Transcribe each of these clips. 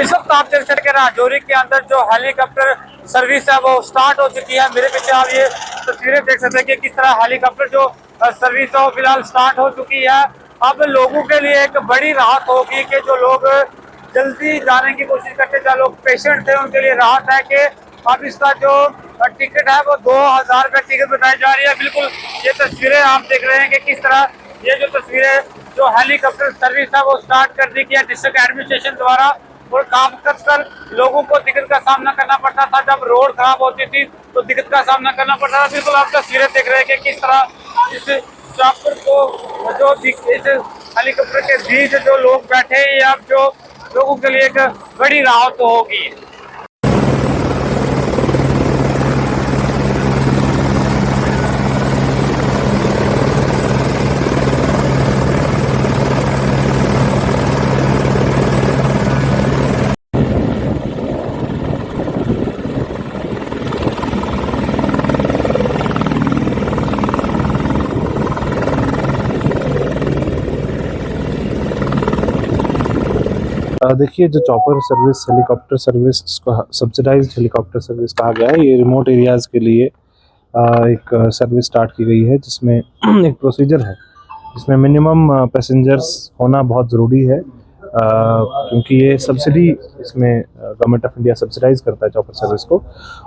इस वक्त आप देख सकते हैं राजौरी के अंदर जो हेलीकॉप्टर सर्विस है वो स्टार्ट हो चुकी है। मेरे पीछे आप ये तस्वीरें देख सकते हैं कि किस तरह हेलीकॉप्टर जो सर्विस है वो फिलहाल स्टार्ट हो चुकी है। अब लोगों के लिए एक बड़ी राहत होगी कि जो लोग जल्दी जाने की कोशिश करते, जो लोग पेशेंट थे उनके लिए राहत है कि अब इसका जो टिकट है वो 2000 रुपये टिकट बताई जा रही है। बिल्कुल ये तस्वीरें आप देख रहे हैं कि किस तरह ये जो तस्वीरें जो हेलीकॉप्टर सर्विस है वो स्टार्ट कर दी गई है डिस्ट्रिक्ट एडमिनिस्ट्रेशन द्वारा। और काम कर लोगों को दिक्कत का सामना करना पड़ता था, जब रोड खराब होती थी तो दिक्कत का सामना करना पड़ता था। बिल्कुल आप तस्वीरें देख रहे हैं कि किस तरह इस चॉपर को जो इस हेलीकॉप्टर के बीच जो लोग बैठे हैं, अब जो लोगों के लिए एक बड़ी राहत होगी। देखिए, जो चॉपर सर्विस हेलीकॉप्टर सर्विस को सब्सिडाइज्ड हेलीकॉप्टर सर्विस कहा गया है, ये रिमोट एरियाज़ के लिए एक सर्विस स्टार्ट की गई है, जिसमें एक प्रोसीजर है जिसमें मिनिमम पैसेंजर्स होना बहुत ज़रूरी है, क्योंकि ये सब्सिडी इसमें गवर्नमेंट ऑफ इंडिया सब्सिडाइज करता है चॉपर सर्विस को,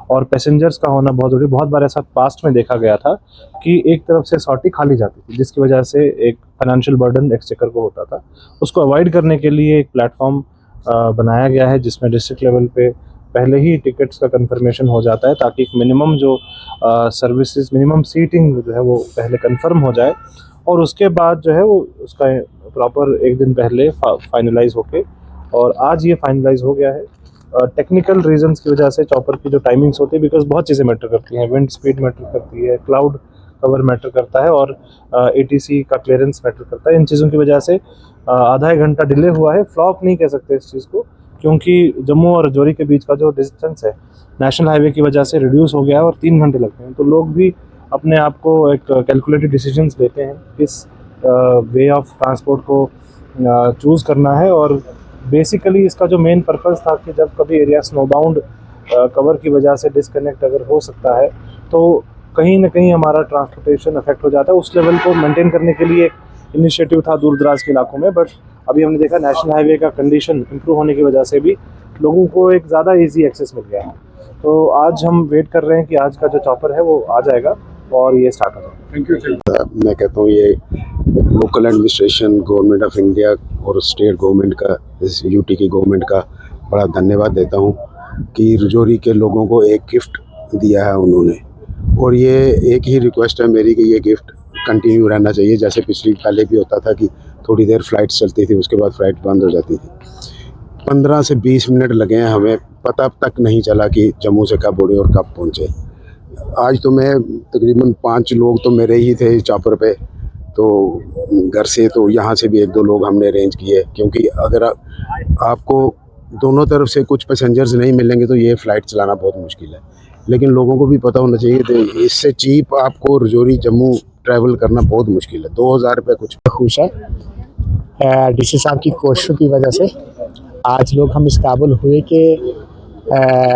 और पैसेंजर्स का होना बहुत ज़रूरी। बहुत बार ऐसा पास्ट में देखा गया था कि एक तरफ से सॉर्टी खाली जाती थी, जिसकी वजह से एक फाइनेंशियल बर्डन एक्सचेकर को होता था। उसको अवॉइड करने के लिए एक प्लेटफॉर्म बनाया गया है, जिसमें डिस्ट्रिक्ट लेवल पे पहले ही टिकट्स का कंफर्मेशन हो जाता है, ताकि एक मिनिमम जो सर्विसेज मिनिमम सीटिंग जो है वो पहले कंफर्म हो जाए, और उसके बाद जो है वो उसका प्रॉपर एक दिन पहले फाइनलाइज होके, और आज ये फाइनलाइज हो गया है। टेक्निकल रीजंस की वजह से चॉपर की जो टाइमिंग्स होती है, बिकॉज बहुत चीज़ें मैटर करती हैं, विंड स्पीड मैटर करती है, क्लाउड कवर मैटर करता है, और ATC का क्लियरेंस मैटर करता है। इन चीज़ों की वजह से आधा एक घंटा डिले हुआ है। फ्लॉप नहीं कह सकते इस चीज़ को, क्योंकि जम्मू और राजौरी के बीच का जो डिस्टेंस है नेशनल हाईवे की वजह से रिड्यूस हो गया है और 3 घंटे लगते हैं। तो लोग भी अपने आप को एक कैलकुलेटेड डिसीजंस लेते हैं किस वे ऑफ ट्रांसपोर्ट को चूज़ करना है। और बेसिकली इसका जो मेन पर्पस था कि जब कभी एरिया स्नोबाउंड कवर की वजह से डिस्कनेक्ट अगर हो सकता है, तो कहीं ना कहीं हमारा ट्रांसपोर्टेशन अफेक्ट हो जाता है। उस लेवल को मेंटेन करने के लिए एक इनिशिएटिव था दूर दराज के इलाकों में, बट अभी हमने देखा नेशनल हाईवे का कंडीशन इम्प्रूव होने की वजह से भी लोगों को एक ज़्यादा इजी एक्सेस मिल गया है। तो आज हम वेट कर रहे हैं कि आज का जो चॉपर है वो आ जाएगा और ये स्टार्ट हो जाएगा। Thank you. मैं कहता हूँ ये local administration, government of India और स्टेट गवर्नमेंट का, UT की गवर्नमेंट का बड़ा धन्यवाद देता हूँ कि राजौरी के लोगों को एक गिफ्ट दिया है उन्होंने। और ये एक ही रिक्वेस्ट है मेरी कि ये गिफ्ट कंटिन्यू रहना चाहिए। जैसे पिछली पहले भी होता था कि थोड़ी देर फ्लाइट चलती थी, उसके बाद फ्लाइट बंद हो जाती थी। 15 से 20 मिनट लगे हैं, हमें पता तक नहीं चला कि जम्मू से कब उड़े और कब पहुँचे। आज तो मैं तकरीबन 5 लोग तो मेरे ही थे चॉपर पे, तो घर से तो यहाँ से भी 1-2 लोग हमने अरेंज किए, क्योंकि अगर आपको दोनों तरफ से कुछ पैसेंजर्स नहीं मिलेंगे तो ये फ़्लाइट चलाना बहुत मुश्किल है। लेकिन लोगों को भी पता होना चाहिए कि इससे चीप आपको राजौरी जम्मू ट्रैवल करना बहुत मुश्किल है। 2000 रुपये कुछ। खुश है DC साहब की कोशिशों की वजह से आज लोग हम इस काबिल हुए कि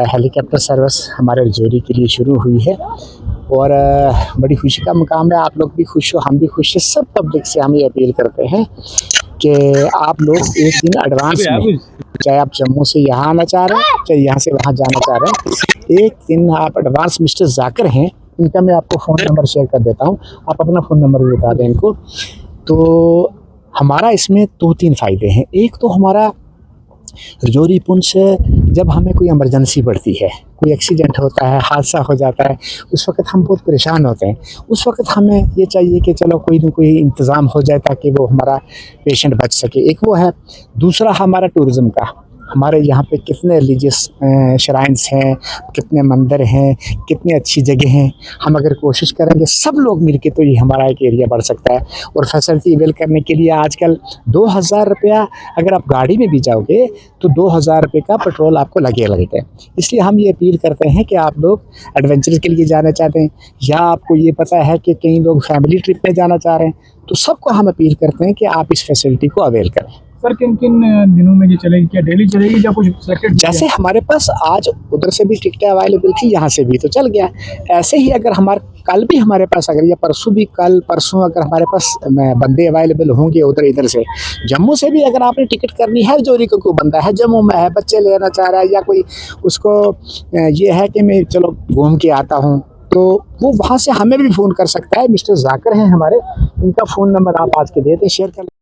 हेलीकॉप्टर सर्विस हमारे राजौरी के लिए शुरू हुई है, और बड़ी खुशी का मुकाम है। आप लोग भी खुश हो, हम भी खुश हैं। सब पब्लिक से हम ये अपील करते हैं कि आप लोग एक दिन एडवांस में, चाहे आप जम्मू से यहाँ आना चाह रहे हैं, चाहे यहाँ से वहाँ जाना चाह रहे हैं, एक दिन आप एडवांस मिस्टर जाकिर हैं, इनका मैं आपको फ़ोन नंबर शेयर कर देता हूँ, आप अपना फ़ोन नंबर भी बता दें इनको। तो हमारा इसमें 2-3 फ़ायदे हैं। एक तो हमारा राजौरी पुंछ से जब हमें कोई इमरजेंसी पड़ती है, कोई एक्सीडेंट होता है, हादसा हो जाता है, उस वक्त हम बहुत परेशान होते हैं। उस वक्त हमें ये चाहिए कि चलो कोई न कोई इंतज़ाम हो जाए ताकि वो हमारा पेशेंट बच सके। एक वो है। दूसरा हमारा टूरिज़म का, हमारे यहाँ पे कितने रिलीजियस श्राइन्स हैं, कितने मंदिर हैं, कितनी अच्छी जगह हैं। हम अगर कोशिश करेंगे सब लोग मिलके तो ये हमारा एक एरिया बढ़ सकता है। और फैसिलिटी अवेल करने के लिए आजकल 2000 रुपया अगर आप गाड़ी में भी जाओगे तो 2000 रुपये का पेट्रोल आपको लगेगा। इसलिए हम ये अपील करते हैं कि आप लोग एडवेंचर के लिए जाना चाहते हैं, या आपको ये पता है कि कई लोग फैमिली ट्रिप में जाना चाह रहे हैं, तो सबको हम अपील करते हैं कि आप इस फैसिलिटी को अवेल करें। सर किन किन दिनों में ये चलेगी, क्या डेली चलेगी या कुछ सिलेक्टेड? जैसे हमारे पास आज उधर से भी टिकटें अवेलेबल थी, यहाँ से भी तो चल गया। ऐसे ही अगर हमारे कल भी हमारे पास अगर या परसों भी, कल परसों अगर हमारे पास बंदे अवेलेबल होंगे उधर इधर से, जम्मू से भी अगर आपने टिकट करनी है, जोरी को कोई बंदा है जम्मू में है, बच्चे लेना चाह रहा है या कोई उसको ये है कि मैं चलो घूम के आता हूँ, तो वो वहाँ से हमें भी फ़ोन कर सकता है। मिस्टर जाकिर हैं हमारे, इनका फ़ोन नंबर आप आज के देते शेयर कर।